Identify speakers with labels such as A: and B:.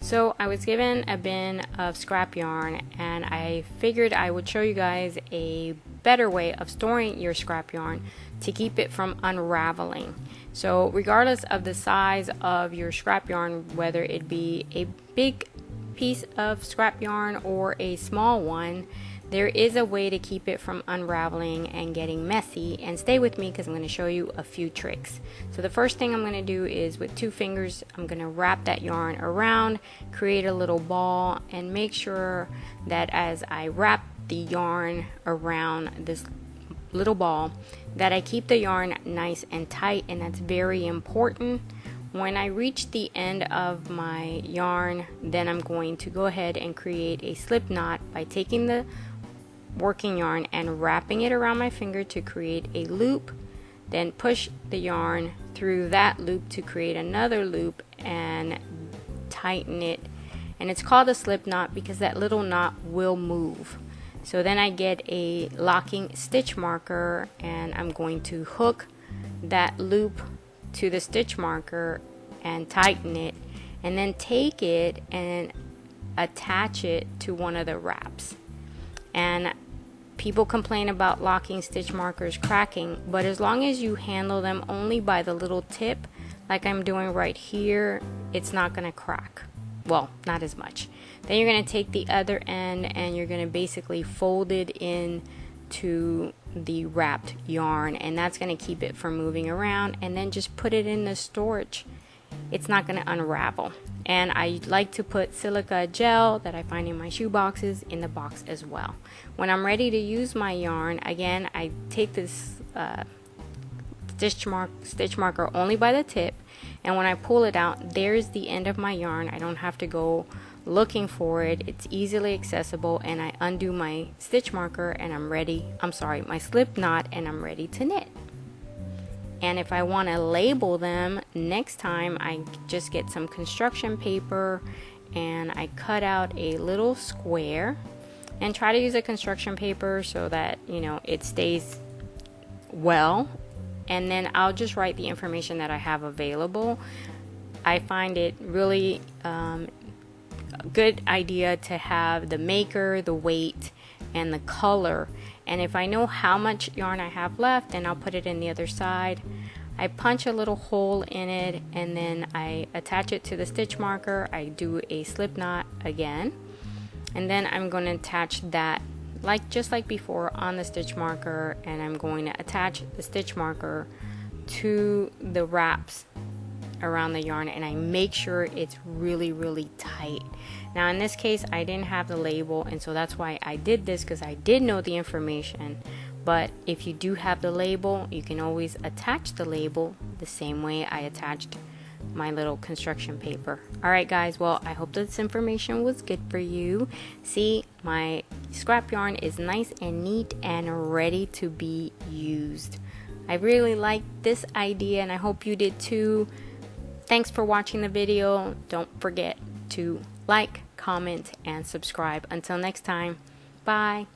A: So I was given a bin of scrap yarn, and I figured I would show you guys a better way of storing your scrap yarn to keep it from unraveling. So regardless of the size of your scrap yarn, whether it be a big piece of scrap yarn or a small one, there is a way to keep it from unraveling and getting messy. And stay with me because I'm going to show you a few tricks. So the first thing I'm going to do is with 2 fingers, I'm going to wrap that yarn around, create a little ball, and make sure that as I wrap the yarn around this little ball, that I keep the yarn nice and tight, and that's very important. When I reach the end of my yarn, then I'm going to go ahead and create a slip knot by taking the working yarn and wrapping it around my finger to create a loop, then push the yarn through that loop to create another loop and tighten it. And it's called a slip knot because that little knot will move. So then I get a locking stitch marker, and I'm going to hook that loop to the stitch marker and tighten it, and then take it and attach it to one of the wraps. And people complain about locking stitch markers cracking, but as long as you handle them only by the little tip, like I'm doing right here, it's not going to crack. Well, not as much. Then you're going to take the other end and you're going to basically fold it in to the wrapped yarn, and that's going to keep it from moving around, and then just put it in the storage. It's not going to unravel. And I like to put silica gel that I find in my shoe boxes in the box as well. When I'm ready to use my yarn, again, I take this stitch marker only by the tip, and when I pull it out, there's the end of my yarn. I don't have to go looking for it. It's easily accessible, and I undo my stitch marker and my slip knot, and I'm ready to knit. And if I want to label them next time, I just get some construction paper and I cut out a little square, and try to use a construction paper so that it stays well, and then I'll just write the information that I have available. I find it really a good idea to have the maker, the weight, and the color. And if I know how much yarn I have left, then I'll put it in the other side. I punch a little hole in it, and then I attach it to the stitch marker. I do a slip knot again, and then I'm going to attach that just like before on the stitch marker, and I'm going to attach the stitch marker to the wraps around the yarn, and I make sure it's really, really tight. Now in this case, I didn't have the label, and so that's why I did this, because I did know the information. But if you do have the label, you can always attach the label the same way I attached my little construction paper. Alright guys, well, I hope this information was good for you. See, my scrap yarn is nice and neat and ready to be used. I really like this idea, and I hope you did too. Thanks for watching the video. Don't forget to like, comment, and subscribe. Until next time, bye.